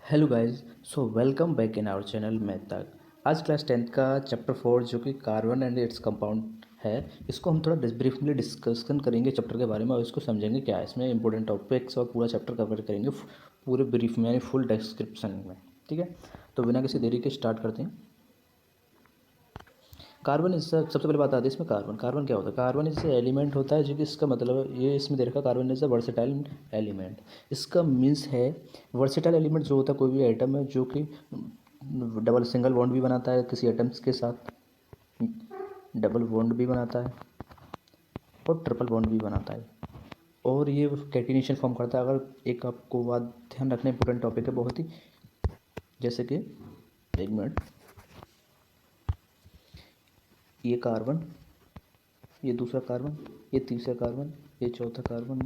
Hello guys. So welcome back in our channel math तक। आज class 10th का chapter 4 जो कि कार्बन एंड इट्स कंपाउंड है, इसको हम थोड़ा ब्रीफली डिस्कशन करेंगे चैप्टर के बारे में और इसको समझेंगे क्या है इसमें इंपॉर्टेंट टॉपिक्स और पूरा चैप्टर कवर करेंगे पूरे ब्रीफ में यानी फुल डिस्क्रिप्शन में। ठीक है, तो बिना किसी देरी के स्टार्ट करते हैं। कार्बन इस सबसे पहले बात आती है इसमें कार्बन कार्बन क्या होता है। कार्बन इस एलिमेंट होता है जो कि इसका मतलब ये इसमें दे रखा carbon is a versatile element. इसका मीन्स है वर्सेटाइल एलिमेंट जो होता है कोई भी आइटम है जो कि डबल सिंगल बॉन्ड भी बनाता है किसी एटम्स के साथ, डबल बॉन्ड भी बनाता है और ट्रिपल बॉन्ड भी बनाता है और ये कैटिनेशन फॉर्म करता है। अगर एक आपको बात ध्यान रखना इंपॉर्टेंट टॉपिक है बहुत ही, जैसे कि एक मिनट, ये कार्बन, ये दूसरा कार्बन, ये तीसरा कार्बन, ये चौथा कार्बन,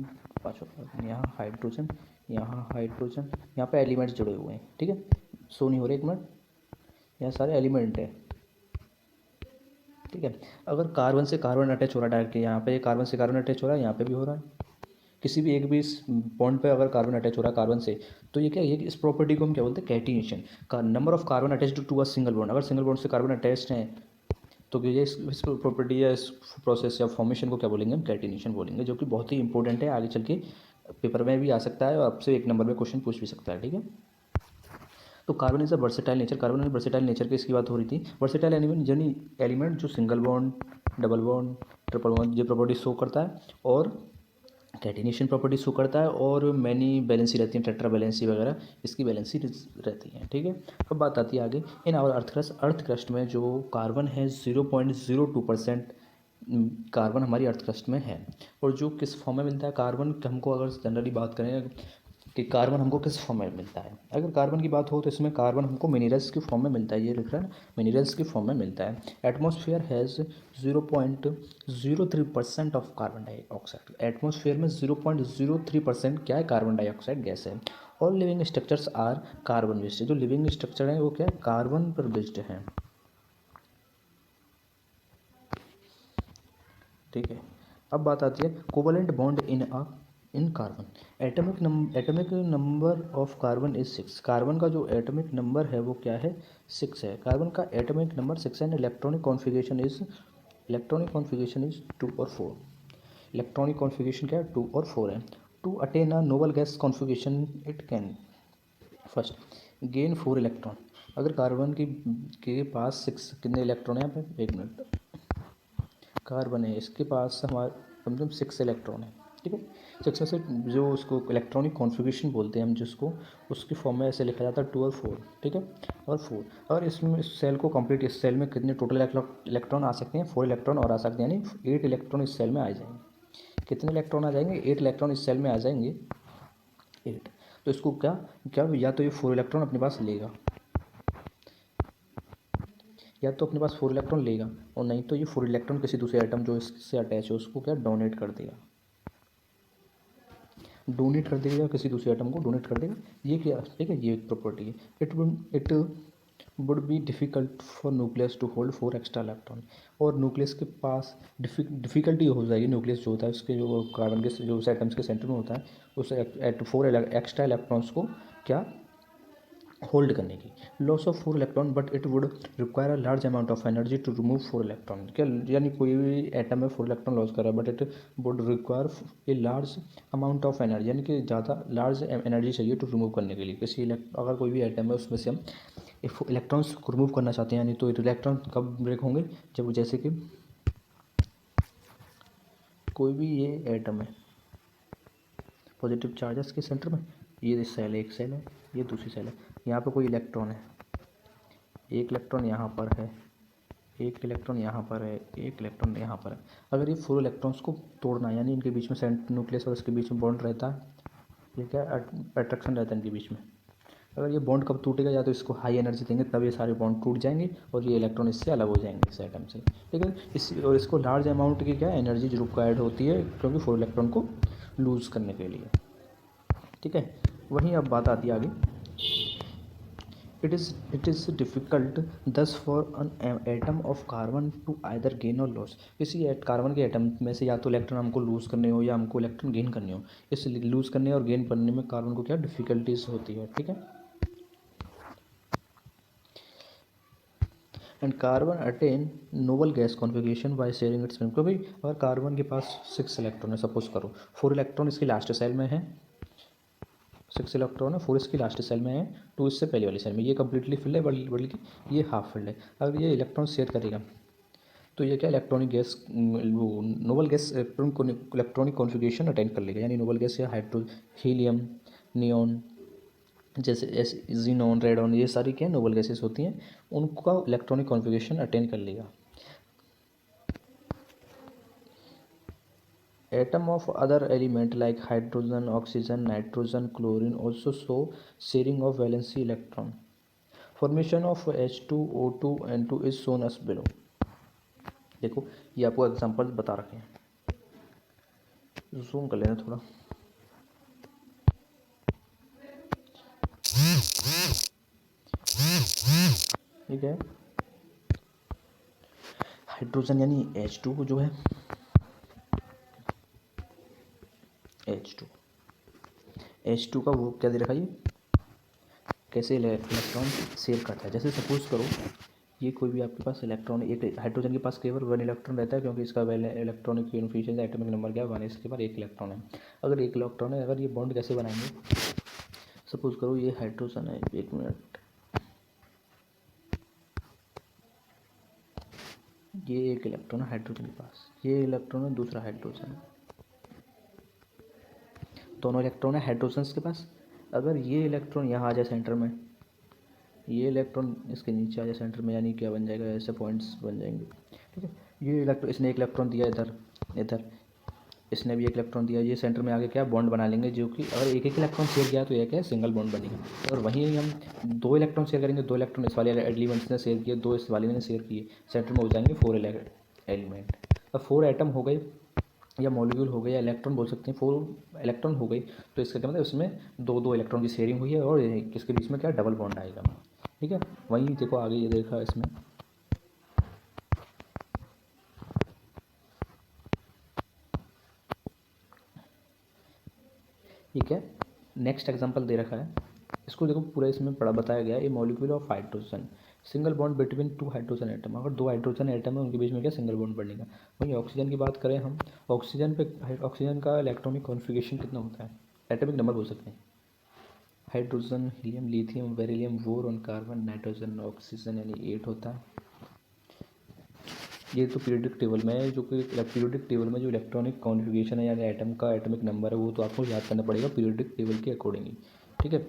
पांचवा कार्बन, यहाँ हाइड्रोजन, यहाँ हाइड्रोजन, यहाँ पे एलिमेंट्स जुड़े हुए हैं। ठीक है, सो नहीं हो रहे, एक मिनट, यहाँ सारे एलिमेंट है। ठीक है, अगर कार्बन से कार्बन अटैच हो रहा है डायरेक्टली, यहाँ पे कार्बन से कार्बन अटैच हो रहा है, यहाँ पे भी हो रहा है, किसी भी एक भी बॉन्ड पे अगर कार्बन अटैच हो रहा है कार्बन से, तो ये क्या, ये इस प्रॉपर्टी को हम क्या बोलते हैं, कैटिनेशन का number of carbon attached to a single bond. अगर सिंगल बॉन्ड से कार्बन अटैच्ड है तो ये इस प्रॉपर्टी या इस प्रोसेस या फॉर्मेशन को क्या बोलेंगे, हम कैटिनेशन बोलेंगे, जो कि बहुत ही इंपॉर्टेंट है, आगे चल के पेपर में भी आ सकता है और आपसे एक नंबर में क्वेश्चन पूछ भी सकता है। ठीक है, तो carbon is a versatile nature. Carbon में वर्सेटाइल नेचर की इसकी बात हो रही थी। वर्सेटाइल एलिमेंट यानी एलिमेंट जो single bond, double bond, triple bond ये प्रॉपर्टी शो करता है और कैटिनेशन प्रॉपर्टी शो करता है और मैनी बैलेंसी रहती है, टेट्रा बैलेंसी वगैरह इसकी बैलेंसी रहती है। ठीक है, अब बात आती है आगे। इन आवर अर्थ क्रस्ट में जो कार्बन है 0.02% कार्बन हमारी अर्थ क्रस्ट में है। और जो किस फॉर्म में मिलता है कार्बन, हमको अगर जनरली बात करें कि कार्बन हमको किस फॉर्म में मिलता है, अगर कार्बन की बात हो तो इसमें कार्बन हमको मिनरल्स की फॉर्म में मिलता है। ये लिख रहा है ना, मिनरल्स की फॉर्म में मिलता है। Atmosphere has 0.03% of carbon dioxide. Atmosphere में 0.03% क्या है, कार्बन डाइऑक्साइड गैस है। और living structures are carbon based. जो लिविंग स्ट्रक्चर है वो क्या है, कार्बन पर बेस्ड है। ठीक है, अब बात आती है covalent bond in carbon. Atomic number of carbon is 6। Carbon का जो एटॉमिक नंबर है वो क्या है, 6 है। कार्बन का एटॉमिक नंबर 6 है। इलेक्ट्रॉनिक कॉन्फ़िगरेशन इज 2 और 4। इलेक्ट्रॉनिक कॉन्फ़िगरेशन क्या है, 2 और 4 है। To attain a noble gas configuration it can first gain 4 electron. अगर कार्बन की के पास 6 कितने इलेक्ट्रॉन है, यहाँ पे एक मिनट, कार्बन है इसके पास हमारे कम से कम 6 इलेक्ट्रॉन है। ठीक है, 6 में से जो उसको इलेक्ट्रॉनिक कॉन्फ़िगरेशन बोलते हैं हम जिसको, उसकी फॉर्म में ऐसे लिखा जाता है 2 और 4। ठीक है, और 4, और इसमें इस सेल को कंप्लीट, इस सेल में कितने टोटल इलेक्ट्रॉन आ सकते हैं, 4 इलेक्ट्रॉन और आ सकते हैं, यानी 8 इलेक्ट्रॉन इस सेल में आ जाएंगे। कितने इलेक्ट्रॉन आ जाएंगे, 8 इलेक्ट्रॉन इस सेल में आ जाएंगे, 8। तो इसको क्या क्या या तो ये 4 इलेक्ट्रॉन अपने पास लेगा, या तो अपने पास 4 इलेक्ट्रॉन लेगा, और नहीं तो ये 4 इलेक्ट्रॉन किसी दूसरे आइटम जो इससे अटैच है उसको क्या डोनेट कर देगा, या किसी दूसरे आइटम को डोनेट कर देगा। ये क्या, ठीक है, ये एक प्रॉपर्टी है। It would be difficult for nucleus to hold 4 extra electron. और न्यूक्लियस के पास डिफ़िकल्टी हो जाएगी, न्यूक्लियस जो होता है उसके जो कार्बन के जो उस एटम्स के सेंटर में होता है उस 4 एक्स्ट्रा इलेक्ट्रॉन्स को क्या होल्ड करने की। Loss of 4 electron but it would require a large amount of energy to remove 4 electron. क्या, यानी कोई भी एटम में 4 इलेक्ट्रॉन लॉस कर रहा है but it would require a large amount of energy, यानी कि ज़्यादा लार्ज एनर्जी चाहिए टू रिमूव करने के लिए। अगर कोई भी एटम है उसमें से हम इलेक्ट्रॉन्स को रिमूव करना चाहते हैं, यानी तो इलेक्ट्रॉन कब ब्रेक होंगे, जब जैसे कि कोई भी ये एटम है पॉजिटिव चार्जेस के सेंटर में, ये सेल है, एक सेल है, ये दूसरी सेल है, यहाँ पर कोई इलेक्ट्रॉन है, एक इलेक्ट्रॉन यहाँ पर है, एक इलेक्ट्रॉन यहाँ पर है, एक इलेक्ट्रॉन यहाँ पर है। अगर ये 4 इलेक्ट्रॉन्स को तोड़ना है, यानी इनके बीच में सेंट न्यूक्लियस और इसके बीच में बॉन्ड रहता है, ये क्या अट्रैक्शन रहता है इनके बीच में। अगर ये बॉन्ड कब टूटेगा, या तो इसको हाई एनर्जी देंगे तब ये सारे बॉन्ड टूट जाएंगे और ये इलेक्ट्रॉन इससे अलग हो जाएंगे इस एटम से। ठीक है, और इसको लार्ज अमाउंट की क्या एनर्जी रिक्वायर्ड होती है क्योंकि 4 इलेक्ट्रॉन को लूज़ करने के लिए। ठीक है, वहीं अब बात आती है आगे। It is difficult thus for an atom of carbon to either gain or lose। किसी कार्बन के एटम में से या तो इलेक्ट्रॉन हमको लूज़ करने हो या हमको इलेक्ट्रॉन गेन करने हो। इस लूज़ करने और गेन करने में कार्बन को क्या डिफ़िकल्टीज होती है। ठीक है, and carbon attain Nobel gas configuration by sharing it's क्योंकि अगर कार्बन के पास 6 इलेक्ट्रॉन है, सपोज करो 4 इलेक्ट्रॉन इसकी लास्ट सेल में है, 6 इलेक्ट्रॉन है, 4 इसकी लास्ट सेल में है, 2 इससे पहले वाली सेल में, ये कम्प्लीटली फिल्ड है बल्कि ये हाफ फिल्ड है। अगर ये इलेक्ट्रॉन शेयर करेगा तो ये क्या इलेक्ट्रॉनिक गैस वो noble gas electronic configuration attend कर लेगा, यानी नोबल गैस या हाइड्रो हीलियम नियॉन जैसे एस जीनॉन रेडॉन ये सारी क्या नोबल गैसेस होती हैं, उनका इलेक्ट्रॉनिक कॉन्फ़िगरेशन अटेंड कर लेगा। Atom of other element like hydrogen oxygen nitrogen chlorine also show sharing of valency electron formation of H2O2 N2 is shown us below. देखो ये आपको एग्जांपल बता रखे हैं, जूम कर लेना थोड़ा। ठीक है, हाइड्रोजन यानी H2 जो है H2 का वो क्या दे रखा है, कैसे इलेक्ट्रॉन शेयर करता है। जैसे सपोज करो ये कोई भी आपके पास इलेक्ट्रॉन, एक हाइड्रोजन के पास केवल 1 इलेक्ट्रॉन रहता है क्योंकि इसका इलेक्ट्रॉनिक यूनिफिकेशन एटॉमिक नंबर क्या है 1 है, इसके पास 1 इलेक्ट्रॉन है। अगर 1 इलेक्ट्रॉन है, अगर ये बॉन्ड कैसे बनाएंगे, सपोज करो ये हाइड्रोजन है, 1 मिनट, ये 1 इलेक्ट्रॉन है हाइड्रोजन के पास, ये इलेक्ट्रॉन है दूसरा हाइड्रोजन, दोनों इलेक्ट्रॉन है हाइड्रोजन के पास। अगर ये इलेक्ट्रॉन यहाँ आ जाए सेंटर में, ये इलेक्ट्रॉन इसके नीचे आ जाए सेंटर में, यानी क्या बन जाएगा, ऐसे पॉइंट्स बन जाएंगे। ठीक है, ये इलेक्ट्रॉन, इसने 1 इलेक्ट्रॉन दिया इधर, इसने भी 1 इलेक्ट्रॉन दिया, ये सेंटर में आके क्या बॉन्ड बना लेंगे, जो कि अगर एक इलेक्ट्रॉन शेयर किया तो यह क्या सिंगल बॉन्ड बनेगा। और वहीं हम 2 इलेक्ट्रॉन शेयर करेंगे, 2 इलेक्ट्रॉन इस वाले एलिमेंट्स ने शेयर किए, 2 इस वाले ने शेयर किए, सेंटर में हो जाएंगे 4 एलिमेंट। अब 4 एटम हो गए या मॉलिक्यूल हो गए या इलेक्ट्रॉन बोल सकते हैं, 4 इलेक्ट्रॉन हो गई, तो इसका क्या मतलब उसमें 2 इलेक्ट्रॉन की शेयरिंग हुई है और इसके बीच में क्या डबल बॉन्ड आएगा। ठीक है, वहीं देखो आगे ये देखा इसमें, ठीक है, नेक्स्ट एग्जांपल दे रखा है, इसको देखो पूरा इसमें पढ़ा बताया गया है। A molecule of hydrogen single bond between 2 hydrogen atom, अगर 2 हाइड्रोजन एटम है उनके बीच में क्या सिंगल बॉन्ड बनेगा। वहीं ऑक्सीजन की बात करें हम, ऑक्सीजन का इलेक्ट्रॉनिक कॉन्फ़िगरेशन कितना होता है, एटॉमिक नंबर बोल सकते हैं, hydrogen helium lithium beryllium boron carbon nitrogen oxygen, यानी 8 होता है। ये तो पीरियोडिक टेबल में है, जो कि पीरियोडिक टेबल में जो इलेक्ट्रॉनिक कॉन्फ़िगरेशन है यानी एटम का एटॉमिक नंबर है वो तो आपको याद करना पड़ेगा पीरियोडिक टेबल के अकॉर्डिंगली। ठीक है,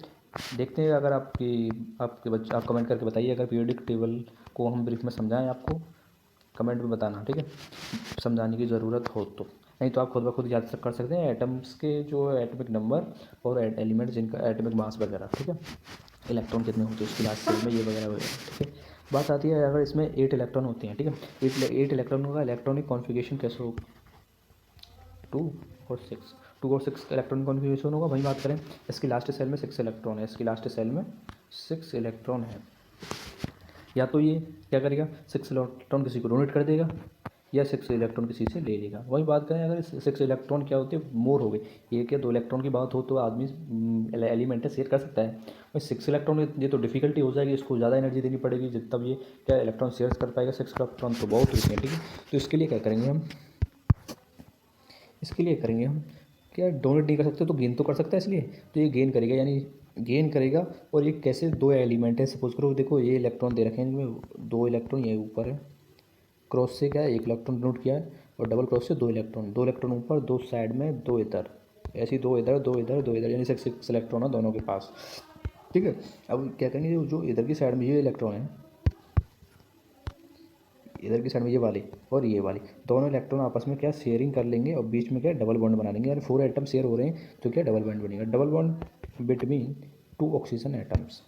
देखते हैं अगर आप कमेंट करके बताइए अगर पीरियोडिक टेबल को हम ब्रीफ में समझाएं, आपको कमेंट में बताना। ठीक है, समझाने की ज़रूरत हो तो, नहीं तो आप खुद ब खुद याद कर सकते हैं एटम्स के जो एटॉमिक नंबर और एलिमेंट जिनका एटॉमिक मास वगैरह। ठीक है, इलेक्ट्रॉन कितने होते हैं उसकी लास्ट सेल में, ये वगैरह वगैरह। ठीक है, बात आती है अगर इसमें 8 इलेक्ट्रॉन होते हैं, ठीक है, 8 इलेक्ट्रॉनों का इलेक्ट्रॉनिक कॉन्फ़िगरेशन कैसे होगा, 2 और 6 का इलेक्ट्रॉनिक कॉन्फ़िगरेशन होगा। वहीं बात करें इसकी लास्ट सेल में 6 इलेक्ट्रॉन है, इसकी लास्ट सेल में 6 इलेक्ट्रॉन है, या तो ये क्या करेगा 6 इलेक्ट्रॉन किसी को डोनेट कर देगा या 6 इलेक्ट्रॉन किसी से ले लेगा। वही बात करें अगर 6 इलेक्ट्रॉन क्या होते हैं मोर हो गए, 1 या 2 इलेक्ट्रॉन की बात हो तो आदमी एलिमेंट शेयर कर सकता है। वही 6 इलेक्ट्रॉन ये तो डिफिकल्टी हो जाएगी, इसको ज़्यादा एनर्जी देनी पड़ेगी, तब ये क्या इलेक्ट्रॉन शेयर कर पाएगा। 6 इलेक्ट्रॉन तो बहुत होते हैं। ठीक है, तो इसके लिए क्या करेंगे हम, क्या डोनेट नहीं कर सकते तो गेन तो कर सकता है, इसलिए तो ये गेन करेगा, यानी गेन करेगा। और ये कैसे 2 एलिमेंट है, सपोज करो देखो ये इलेक्ट्रॉन दे रखे हैं इनमें 2 इलेक्ट्रॉन ये ऊपर है, क्रॉस से क्या है 1 इलेक्ट्रॉन नोट किया है, और डबल क्रॉस से 2 इलेक्ट्रॉन, 2 इलेक्ट्रॉन ऊपर 2 साइड में 2 इधर, ऐसी 2 इधर 2 इधर 2 इधर, यानी 6 इलेक्ट्रॉन है दोनों के पास। ठीक है, अब क्या करेंगे जो इधर की साइड में ये इलेक्ट्रॉन है, इधर की साइड में ये वाली और ये वाली दोनों इलेक्ट्रॉन आपस में क्या शेयरिंग कर लेंगे और बीच में क्या डबल बॉन्ड बना लेंगे, यानी 4 एटम शेयर हो रहे हैं तो क्या डबल बॉन्ड बनेगा, double bond between 2 oxygen atoms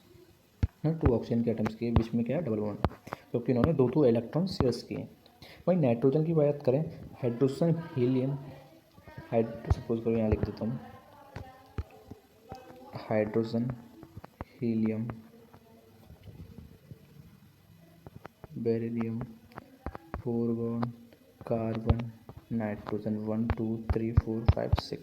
है, 2 ऑक्सीजन के एटम्स के बीच में क्या है डबल बॉन्ड, क्योंकि इन्होंने 2 इलेक्ट्रॉन शेयर्स किए। वहीं नाइट्रोजन की बात करें, हाइड्रोजन हीलियम सपोज करो यहाँ लिख देता हूँ, hydrogen helium beryllium boron carbon nitrogen 1 2 3 4 5 6।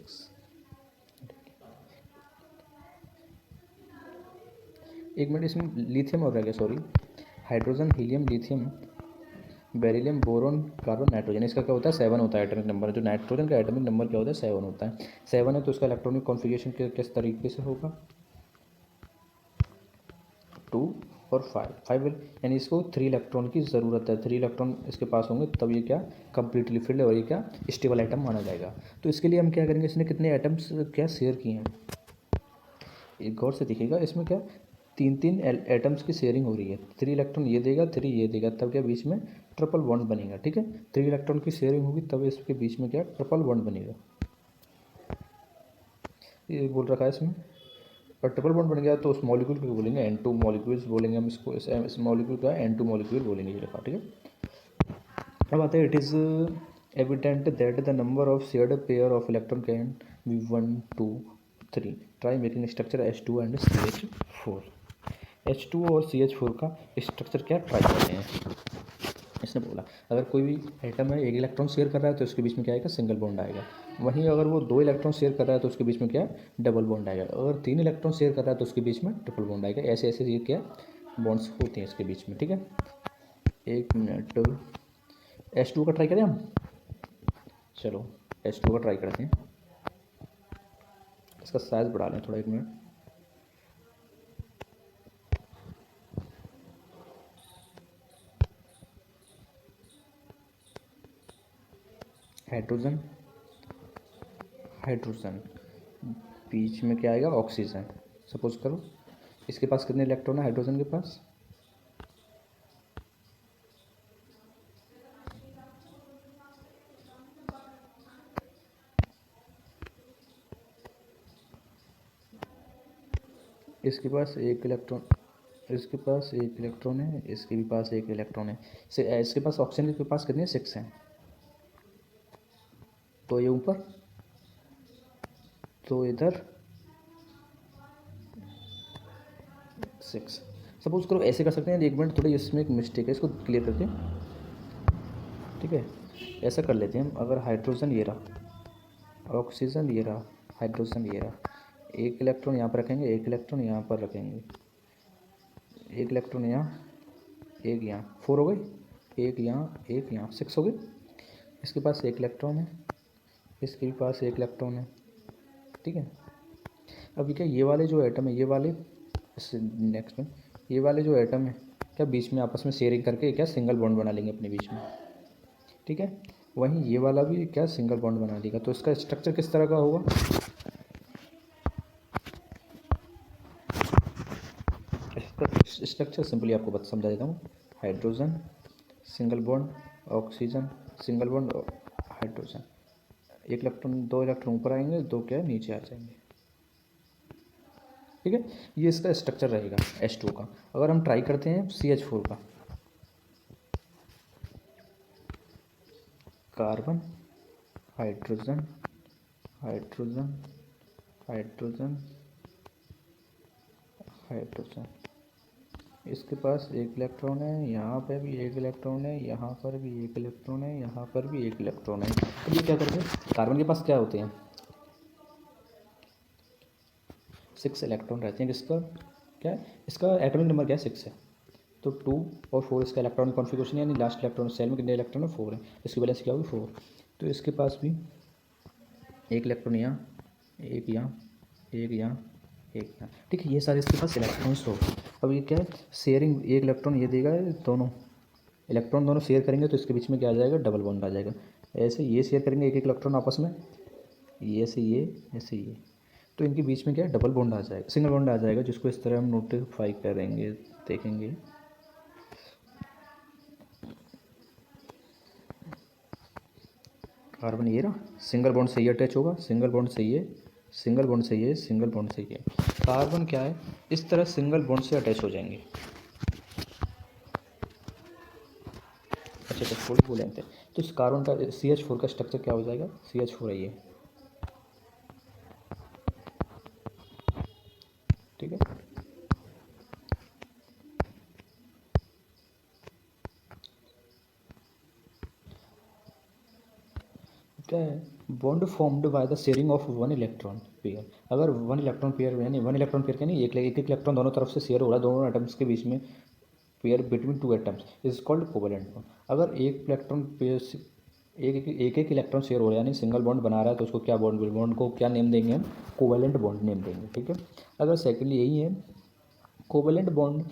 एक मिनट, इसमें लिथियम और रह गया, sorry, hydrogen, helium, lithium, beryllium, boron, carbon, nitrogen. इसका क्या होता है 7 होता है एटॉमिक नंबर। जो नाइट्रोजन का एटॉमिक नंबर क्या होता है 7 होता है। 7 है तो उसका इलेक्ट्रॉनिक कॉन्फ़िगरेशन किस तरीके से होगा 2 और 5 यानी इसको 3 इलेक्ट्रॉन की ज़रूरत है। 3 इलेक्ट्रॉन इसके पास होंगे तब ये क्या कंप्लीटली फिल्ड है और ये क्या स्टेबल आइटम माना जाएगा। तो इसके लिए हम क्या करेंगे, इसने कितने एटम्स क्या शेयर किए हैं, एक गौर से देखिएगा। इसमें क्या 3 एटम्स की शेयरिंग हो रही है। 3 इलेक्ट्रॉन ये देगा, 3 ये देगा, तब क्या बीच में ट्रिपल बॉन्ड बनेगा। ठीक है, 3 इलेक्ट्रॉन की शेयरिंग होगी तब इसके बीच में क्या ट्रिपल बॉन्ड बनेगा। ये बोल रखा है इसमें। और ट्रिपल बॉन्ड बन गया तो उस मॉलिक्यूल को बोलेंगे N2 मॉलिक्यूल्स बोलेंगे हम इसको। इस मॉलिक्यूल का N2 मॉलिक्यूल बोलेंगे ये लिखा। ठीक है, अब आते हैं it is evident that the number of shared pair of electron can be 1 2 3 try making structure H2 and CH4। H2 और CH4 का स्ट्रक्चर क्या ट्राई करते हैं। इसने बोला अगर कोई भी एटम है एक इलेक्ट्रॉन शेयर कर रहा है तो उसके बीच में क्या आएगा सिंगल बॉन्ड आएगा। वहीं अगर वो 2 इलेक्ट्रॉन शेयर कर रहा है तो उसके बीच में क्या डबल बॉन्ड आएगा। अगर 3 इलेक्ट्रॉन शेयर कर रहा है तो उसके बीच में ट्रिपल बॉन्ड आएगा। ऐसे ऐसे ये क्या बॉन्ड्स होते हैं इसके बीच में। ठीक है, एक मिनट, H2 का ट्राई करें हम। चलो H2 का ट्राई करते हैं। इसका साइज बढ़ा लें थोड़ा, एक मिनट। हाइड्रोजन, हाइड्रोजन बीच में क्या आएगा ऑक्सीजन। सपोज करो इसके पास कितने इलेक्ट्रॉन है हाइड्रोजन के पास, इसके पास एक इलेक्ट्रॉन, इसके पास एक इलेक्ट्रॉन है, इसके भी पास एक इलेक्ट्रॉन है। इसके पास ऑक्सीजन के पास कितने 6 हैं। तो ये ऊपर, तो इधर 6। सपोज करो ऐसे कर सकते हैं। एक मिनट, थोड़ी इसमें एक मिस्टेक है, इसको क्लियर करते हैं। ठीक है, ऐसा कर लेते हैं हम। अगर हाइड्रोजन ये रहा, ऑक्सीजन ये रहा, हाइड्रोजन ये रहा, एक इलेक्ट्रॉन यहाँ पर रखेंगे, एक इलेक्ट्रॉन यहाँ पर रखेंगे, एक इलेक्ट्रॉन यहाँ, एक यहाँ, 4 हो गई, एक यहाँ, एक यहाँ, 6 हो गई। इसके पास एक इलेक्ट्रॉन है, इसके भी पास एक इलेक्ट्रॉन है। ठीक है, अभी क्या ये वाले जो एटम है, ये वाले नेक्स्ट में ये वाले जो एटम है क्या बीच में आपस में शेयरिंग करके क्या सिंगल बॉन्ड बना लेंगे अपने बीच में। ठीक है, वहीं ये वाला भी क्या सिंगल बॉन्ड बना लेगा। तो इसका स्ट्रक्चर किस तरह का होगा, इसका स्ट्रक्चर सिंपली आपको बता समझा देता हूँ। Hydrogen single bond, oxygen single bond, hydrogen, एक इलेक्ट्रॉन, 2 इलेक्ट्रॉन ऊपर आएंगे, 2 क्या नीचे आ जाएंगे। ठीक है, ये इसका स्ट्रक्चर रहेगा H2 का। अगर हम ट्राई करते हैं CH4 का, carbon, hydrogen, hydrogen, hydrogen, hydrogen, इसके पास एक इलेक्ट्रॉन है, यहाँ पर भी एक इलेक्ट्रॉन है, यहाँ पर भी एक इलेक्ट्रॉन है, यहाँ पर भी एक इलेक्ट्रॉन है। अब ये क्या करते हैं, कार्बन के पास क्या होते हैं 6 इलेक्ट्रॉन रहते हैं। किसका क्या है, इसका एटॉमिक नंबर क्या है 6 है। तो 2 और 4 इसका इलेक्ट्रॉनिक कॉन्फ़िगरेशन यानी लास्ट इलेक्ट्रॉन सेल में कितने इलेक्ट्रॉन है 4 है। इसकी वैलेंसी क्या होगी 4। तो इसके पास भी एक इलेक्ट्रॉन यहाँ, एक यहाँ, एक यहाँ, एक यहाँ। ठीक है, ये सारे इसके पास इलेक्ट्रॉन्स हो। अब ये क्या है शेयरिंग, एक इलेक्ट्रॉन ये देगा, दोनों इलेक्ट्रॉन दोनों शेयर करेंगे तो इसके बीच में क्या आ जाएगा डबल बॉन्ड आ जाएगा। ऐसे ये शेयर करेंगे एक एक इलेक्ट्रॉन आपस में, ये से ये, ऐसे ये, तो इनके बीच में क्या है डबल बॉन्ड आ जाएगा, सिंगल बॉन्ड आ जाएगा, जिसको इस तरह हम नोटिफाई करेंगे, देखेंगे। कार्बन ये रहा, सिंगल बॉन्ड से ये अटैच होगा, सिंगल बॉन्ड से ये, सिंगल बॉन्ड से ये, सिंगल बॉन्ड से ये। कार्बन क्या है इस तरह सिंगल बॉन्ड से अटैच हो जाएंगे। अच्छा थोड़ी बोले थे। तो इस कार्बन का CH4 का स्ट्रक्चर क्या हो जाएगा, CH4 है ये। ठीक है, क्या है bond formed by the sharing of 1 electron pair. अगर 1 इलेक्ट्रॉन पेयर यानी 1 इलेक्ट्रॉन पेयर क्या नहीं, एक एक इलेक्ट्रॉन दोनों तरफ से शेयर हो रहा है, दोनों एटम्स के बीच में pair between two atoms is called covalent bond. अगर एक इलेक्ट्रॉन पेयर एक इलेक्ट्रॉन शेयर हो रहा है यानी सिंगल बॉन्ड बना रहा है तो उसको क्या बॉन्ड को क्या नेम देंगे हम, कोवेलेंट बॉन्ड नेम देंगे, ठीक है। अगर सेकेंडली यही है, covalent bond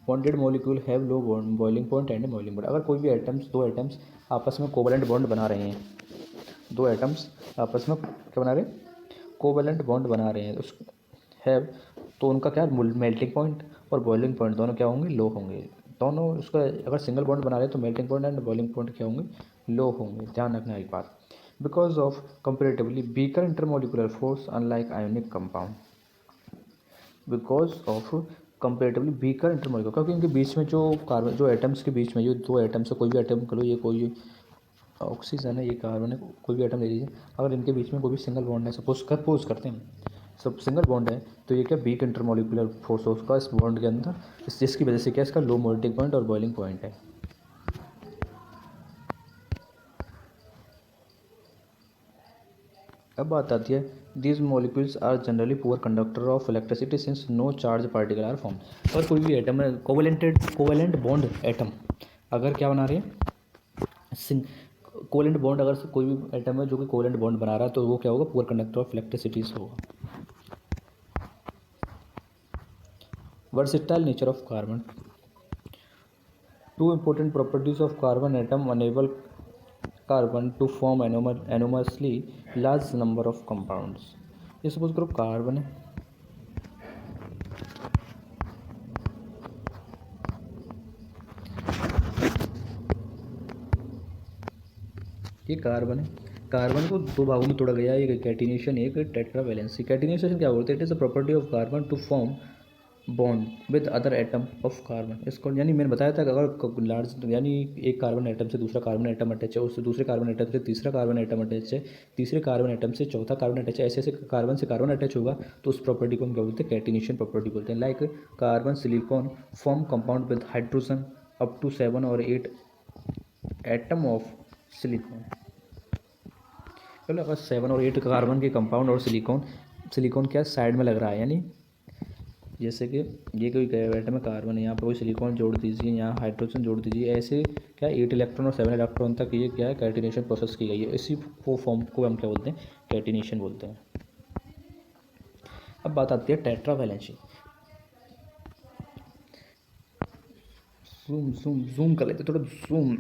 bonded molecule have low boiling point and boiling point. अगर कोई भी दो एटम्स आपस में कोवेलेंट बॉन्ड बना रहे हैं, दो एटम्स आपस में क्या बना रहे हैं, कोवेलेंट बॉन्ड बना रहे हैं, उस हैव, तो उनका क्या मेल्टिंग पॉइंट और बॉइलिंग पॉइंट दोनों क्या होंगे, लो होंगे। दोनों उसका अगर सिंगल बॉन्ड बना रहे हैं तो melting point and boiling point क्या होंगे, लो होंगे। ध्यान रखना एक बात, because of comparatively weaker intermolecular force unlike ionic compound, because of comparatively weaker intermolecular, क्योंकि इनके बीच में जो कार्बन, जो एटम्स के बीच में जो दो एटम्स है, कोई भी एटम करो, ये कोई ऑक्सीजन है, ये कार्बन है, कोई भी एटम ले लीजिए, अगर इनके बीच में कोई भी सिंगल बॉन्ड है, सपोज करते हैं सब सिंगल बॉन्ड है, तो ये क्या वीक इंटरमोलिकुलर फोर्स उसका इस बॉन्ड के अंदर, जिसकी वजह से क्या इसका लो मेल्टिंग पॉइंट और बॉइलिंग पॉइंट है। अब बात आती है, these molecules are generally poor conductor of electricity since no charge particle are form. और कोई भी एटम है कोवेलेंट बॉन्ड एटम अगर क्या बना रहे हैं, कोवेलेंट बॉन्ड, अगर कोई भी एटम है जो कि कोवेलेंट बॉन्ड बना रहा है तो वो क्या होगा, पुअर कंडक्टर ऑफ इलेक्ट्रिसिटी होगा। Versatile nature of carbon, two important properties of carbon atom enable carbon to form enormously large number of compounds। ये सपोज करो कार्बन है, ये कार्बन है, कार्बन को दो भागों में तोड़ा गया है, एक कैटिनेशन एक टेट्रा वैलेंसी। कैटिनेशन क्या बोलते हैं, it is the property of carbon to form bond with other atom of carbon. इसको यानी मैंने बताया था कि अगर लार्ज यानी एक कार्बन एटम से दूसरा कार्बन एटम अटैच है, उससे दूसरे कार्बन एटम से तीसरा कार्बन एटम अटैच है, तीसरे कार्बन एटम से चौथा कार्बन अटैच है, ऐसे ऐसे कार्बन से कार्बन अटैच होगा तो उस प्रॉपर्टी को हम क्या बोलते हैं, कैटिनेशन प्रॉपर्टी बोलते हैं। Like carbon silicon form compound with hydrogen up to 7 और 8 एटम ऑफ सिलिकॉन। चलो अगर 7 और 8 कार्बन के कंपाउंड और सिलिकॉन क्या साइड में लग रहा है, यानी जैसे कि ये कोई एटम है कार्बन है, यहाँ पर कोई सिलिकॉन जोड़ दीजिए, यहाँ हाइड्रोजन जोड़ दीजिए, ऐसे क्या 8 इलेक्ट्रॉन और 7 इलेक्ट्रॉन तक ये क्या है, कैटिनेशन प्रोसेस की गई है। इसी वो फॉर्म को हम क्या बोलते हैं, कैटिनेशन बोलते हैं। अब बात आती है टेट्रा वैलेंसी। जूम कर लेते, थोड़ा zoom.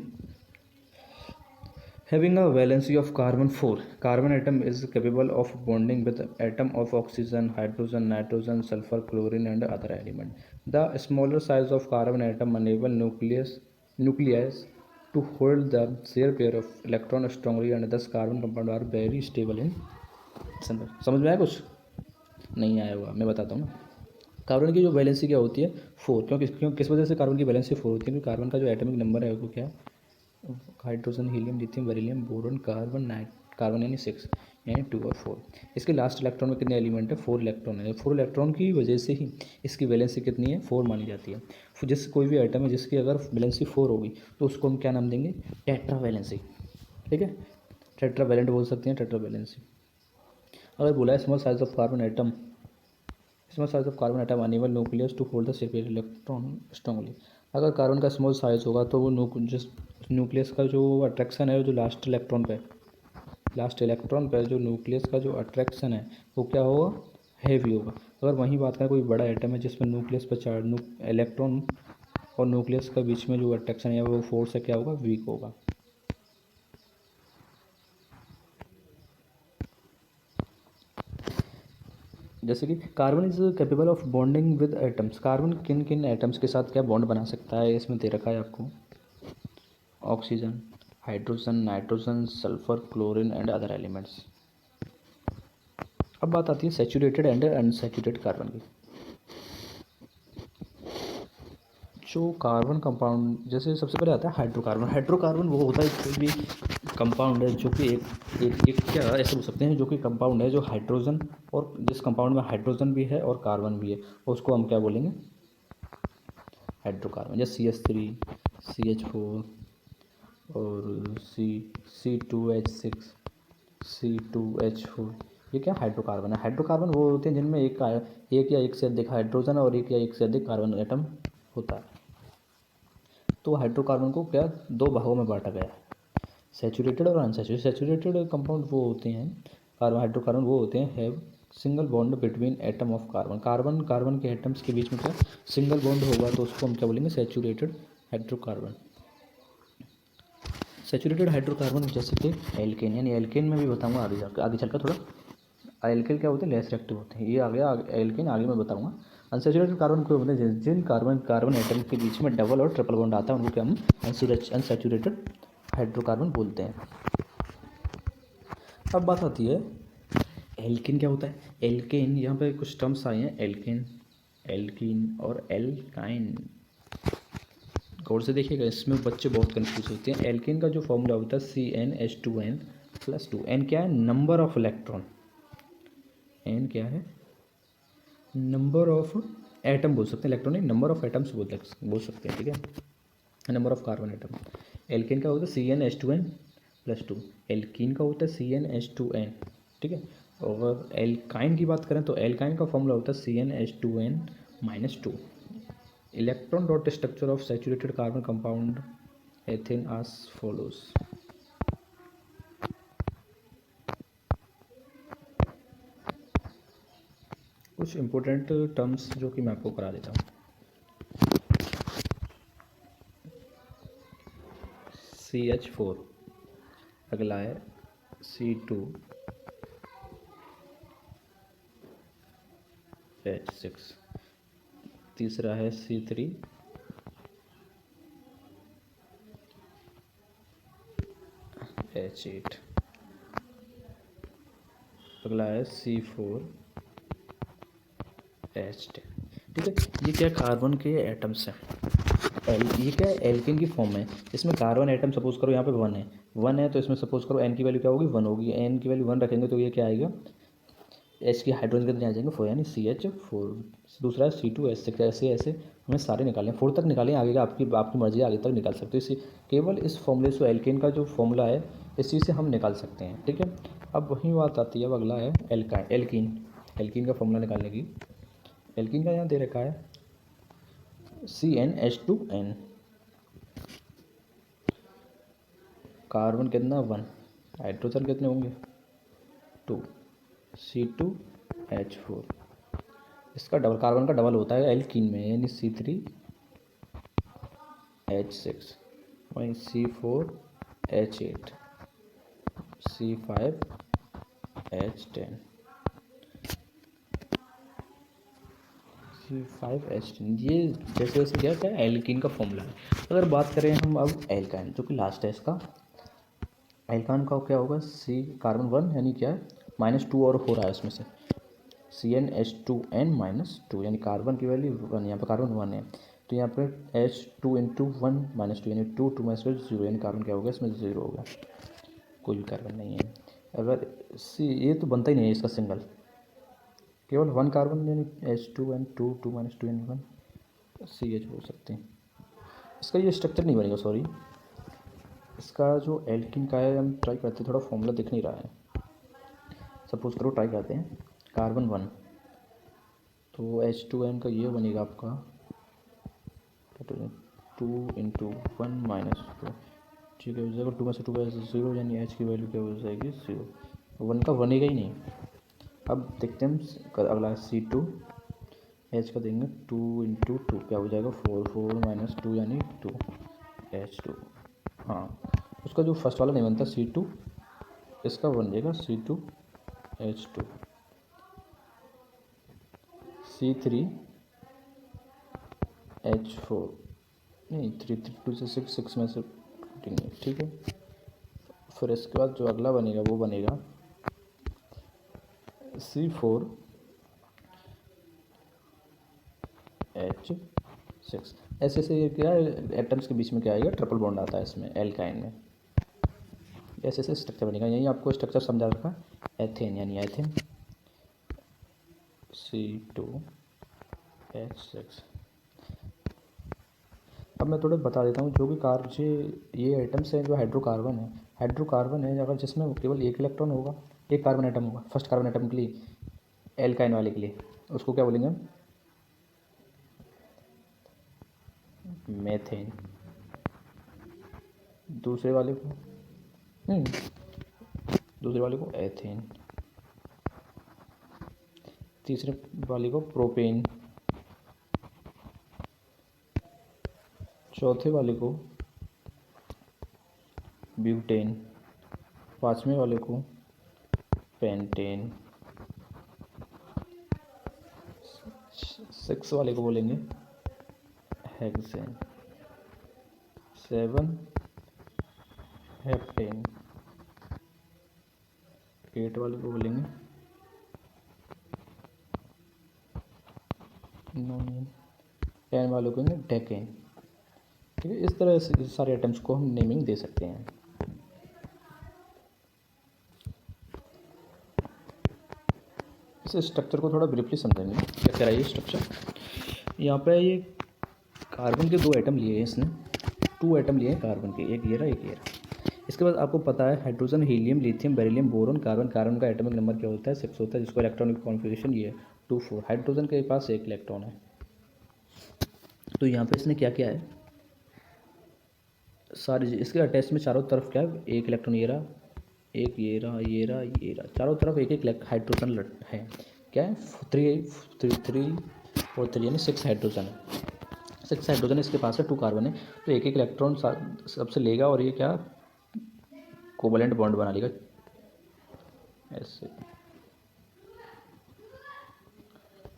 Having a valency of carbon 4, carbon atom is capable of bonding with atom of oxygen, hydrogen, nitrogen, sulfur, chlorine and other element. The smaller size of carbon atom enable nucleus to hold the share pair of electron strongly and thus carbon compound are very stable in समझ में आया कुछ नहीं आया होगा, मैं बताता हूँ ना। कार्बन की जो वैलेंसी क्या होती है 4, क्यों किस वजह से कार्बन की वैलेंसी 4 होती है, क्योंकि कार्बन का जो एटॉमिक नंबर है वो क्या है, hydrogen helium lithium beryllium boron carbon यानी 6 यानी 2 और 4। इसके लास्ट इलेक्ट्रॉन में कितने एलिमेंट है, 4 इलेक्ट्रॉन है। 4 इलेक्ट्रॉन की वजह से ही इसकी वैलेंसी कितनी है, 4 मानी जाती है। जिस कोई भी आइटम है जिसकी अगर वैलेंसी 4 होगी तो उसको हम क्या नाम देंगे, टेट्रा वैलेंसी, ठीक है, टेट्रा वैलेंट बोल सकते हैं, टेट्रा वैलेंसी। अगर बोला है small size of carbon atom, small size of carbon atom enable nucleus to hold the separate electron strongly. अगर कार्बन का स्मॉल साइज होगा तो वो न्यूक्लियस का जो अट्रैक्शन है, जो लास्ट इलेक्ट्रॉन पे जो न्यूक्लियस का जो अट्रैक्शन है वो क्या होगा, हैवी होगा। अगर वहीं बात करें कोई बड़ा एटम है जिसमें न्यूक्लियस पर चार्ज इलेक्ट्रॉन और न्यूक्लियस के बीच में जो अट्रैक्शन है वो फोर्स है क्या होगा, वीक होगा। जैसे कि carbon is capable of bonding with atoms. Carbon किन किन एटम्स के साथ क्या बॉन्ड बना सकता है, इसमें दे रखा है आपको, oxygen, hydrogen, nitrogen, sulphur, chlorine and other elements. अब बात आती है सैचुरेटेड एंड अनसैचुरेटेड कार्बन की। जो कार्बन कंपाउंड, जैसे सबसे पहले आता है हाइड्रोकार्बन। हाइड्रोकार्बन वो होता है कोई भी कंपाउंड है जो कि एक क्या ऐसे बोल सकते हैं, जो कि कंपाउंड है जो हाइड्रोजन, और जिस कंपाउंड में हाइड्रोजन भी है और कार्बन भी है उसको हम क्या बोलेंगे, हाइड्रोकार्बन। जैसे CH3, CH4 और C2H6, C2H4, ये क्या हाइड्रोकार्बन है। हाइड्रोकार्बन वो होते हैं जिनमें एक या एक से अधिक हाइड्रोजन और एक या एक से अधिक कार्बन एटम होता है। तो हाइड्रोकार्बन को क्या दो भागों में बांटा गया है, सैचुरेटेड और अनसैचुरेटेड। सैचुरेटेड कंपाउंड वो होते हैं, कार्बन हाइड्रोकार्बन वो होते हैं have single bond between atom of carbon. Carbon carbon के एटम्स के बीच में क्या सिंगल बॉन्ड होगा, तो उसको हम क्या बोलेंगे, सैचुरेटेड हाइड्रोकार्बन। सैचुरेटेड हाइड्रोकार्बन जैसे कि एल्केन, यानी एल्केन में भी बताऊंगा आगे चलकर थोड़ा। एल्केन क्या होते हैं, लेस रिएक्टिव होते हैं, ये आ गया एल्केन, आगे मैं बताऊंगा। अनसैचुरेटेड कार्बन को बोलते हैं जिन कार्बन एटम के बीच में डबल और ट्रिपल बॉन्ड आता है, उनको क्या हम अनसैचुरेटेड हाइड्रोकार्बन बोलते हैं। अब बात आती है एल्केन क्या होता है। एल्केन, यहाँ पे कुछ टर्म्स आए हैं, एल्केन, एल्कीन और एल्काइन। गौर से देखिएगा, इसमें बच्चे बहुत कंफ्यूज होते हैं। एल्केन का जो फॉर्मूला होता है CnH2n+2। एन क्या है, नंबर ऑफ इलेक्ट्रॉन। एन क्या है, नंबर ऑफ एटम बोल सकते हैं, इलेक्ट्रॉन नहीं, नंबर ऑफ एटम्स बोल सकते हैं, ठीक है, number of carbon atom. Alkane का होता है CnH2n+2। एल्कीन का होता है CnH2n, ठीक है। और एल्काइन की बात करें तो एल्काइन का फॉर्मूला होता है CnH2n-2। Electron dot structure of saturated carbon compound ethane as follows। कुछ इंपॉर्टेंट टर्म्स जो कि मैं आपको करा देता हूँ। CH4, अगला है C2H6, तीसरा है C3H8, अगला है C4H10, ठीक है। ये क्या कार्बन के एटम्स हैं। ये क्या है, एल्केन की फॉर्म है। इसमें कार्बन एटम सपोज करो यहाँ पे 1 है तो इसमें सपोज करो एन की वैल्यू क्या होगी, 1 होगी। एन की वैल्यू 1 रखेंगे तो ये क्या आएगा, एच की हाइड्रोजन कितने आ जाएंगे, 4, यानी CH4। दूसरा है C2H6। ऐसे ऐसे हमें सारे निकालें, 4 तक निकालें, आगे का आपकी मर्जी, आगे तक निकाल सकते हो। इसी केवल इस फॉर्मूले से एल्केन का जो फॉर्मूला है इस चीज़ से हम निकाल सकते हैं, ठीक है। अब वही बात आती है, अब अगला है एल्कीन। एल्कीन का फॉर्मूला निकालने की, एल्कीन का यहाँ दे रखा है CnH2n, कार्बन कितना 1, हाइड्रोजन कितने होंगे 2, C2H4। इसका डबल, कार्बन का डबल होता है एल्कीन में, यानी C3H6, वहीं C4H8, C5H10, C5H10। ये जैसे जैसे क्या क्या एल्कीन का फॉर्मूला है। अगर बात करें हम अब एल्काइन, जो कि लास्ट है इसका, एल्काइन का क्या होगा, कार्बन 1, यानी क्या है -2 और हो रहा है इसमें से, CnH2n-2, यानी कार्बन की वैल्यू 1, यहाँ पर कार्बन 1 है तो यहाँ पर H2 × 1 - 2, यानी 2 0, यानी कार्बन क्या होगा इसमें 0 होगा, कोई भी कार्बन नहीं है। अगर ये तो बनता ही नहीं है इसका सिंगल, केवल 1 कार्बन, यानी H2n2, 2 - 2 यानी 1, CH बोल सकते हैं। इसका ये स्ट्रक्चर नहीं बनेगा, सॉरी। इसका जो एल्किन का है, हम ट्राई करते हैं, थोड़ा फॉर्मूला दिख नहीं रहा है। सपोज करो ट्राई करते हैं, कार्बन 1 तो H2n का ये बनेगा आपका 2 × 1 - 2, ठीक है। जगह 2 में से 2 0, यानी H की वैल्यू क्या हो जाएगी 0, 1 का बनेगा ही नहीं। अब देखते हैं अगला C2, H का देंगे 2 × 2 क्या हो जाएगा 4, 4 - 2 यानी 2, H2। हाँ, उसका जो फर्स्ट वाला नहीं बनता C2, इसका बन जाएगा C2H2, C3H4, नहीं 3 2 से 6, 6 में से कटेंगे, ठीक है। फिर इसके बाद जो अगला बनेगा वो बनेगा C4H6। ऐसे ऐसे ये क्या है, एटम्स के बीच में क्या आएगा, ट्रिपल बॉन्ड आता है इसमें एल्काइन में। ऐसे ऐसे स्ट्रक्चर बनेगा, यही आपको स्ट्रक्चर समझा रखा, एथेन, यानी एथेन C2H6। अब मैं थोड़ा बता देता हूँ, जो भी ये आइटम्स हैं जो हाइड्रोकार्बन है अगर जिसमें केवल एक इलेक्ट्रॉन होगा, एक कार्बन एटम होगा, फर्स्ट कार्बन एटम के लिए, एल्काइन वाले के लिए, उसको क्या बोलेंगे, मेथेन। दूसरे वाले को दूसरे वाले को एथेन, तीसरे वाले को प्रोपेन, चौथे वाले को ब्यूटेन, पांचवें वाले को पेंटेन, सिक्स वाले को बोलेंगे हेक्सेन, 7 हेप्टेन, 8 वाले को बोलेंगे नोनिन, 10 वाले को बोलेंगे डेकेन। ठीक है, इस तरह से सारे आइटम्स को हम नेमिंग दे सकते हैं। इस स्ट्रक्चर को थोड़ा ब्रीफली समझेंगे क्या कह रहा है ये स्ट्रक्चर। यहाँ पे ये कार्बन के 2 आइटम लिए हैं इसने, 2 आइटम लिए हैं कार्बन के, एक ये रहा एक ये रहा। इसके बाद आपको पता है hydrogen, helium, lithium, beryllium, boron, carbon. Carbon का एटॉमिक नंबर क्या होता है? 6 होता है, जिसको इलेक्ट्रॉनिक कॉन्फ़िगरेशन ये 2 4। हाइड्रोजन के पास 1 इलेक्ट्रॉन है। तो यहाँ पे इसने क्या किया है, सारे इसके अटैच में चारों तरफ क्या है, 1 इलेक्ट्रॉन ये रहा, एक ये रहा, ये रहा, ये रहा, चारों तरफ एक एक हाइड्रोजन है। क्या है, 3 और 3 यानी 6 हाइड्रोजन है। 6 हाइड्रोजन इसके पास है, 2 कार्बन है। तो एक एक इलेक्ट्रॉन सबसे लेगा और ये क्या कोवलेंट बॉन्ड बना लेगा ऐसे।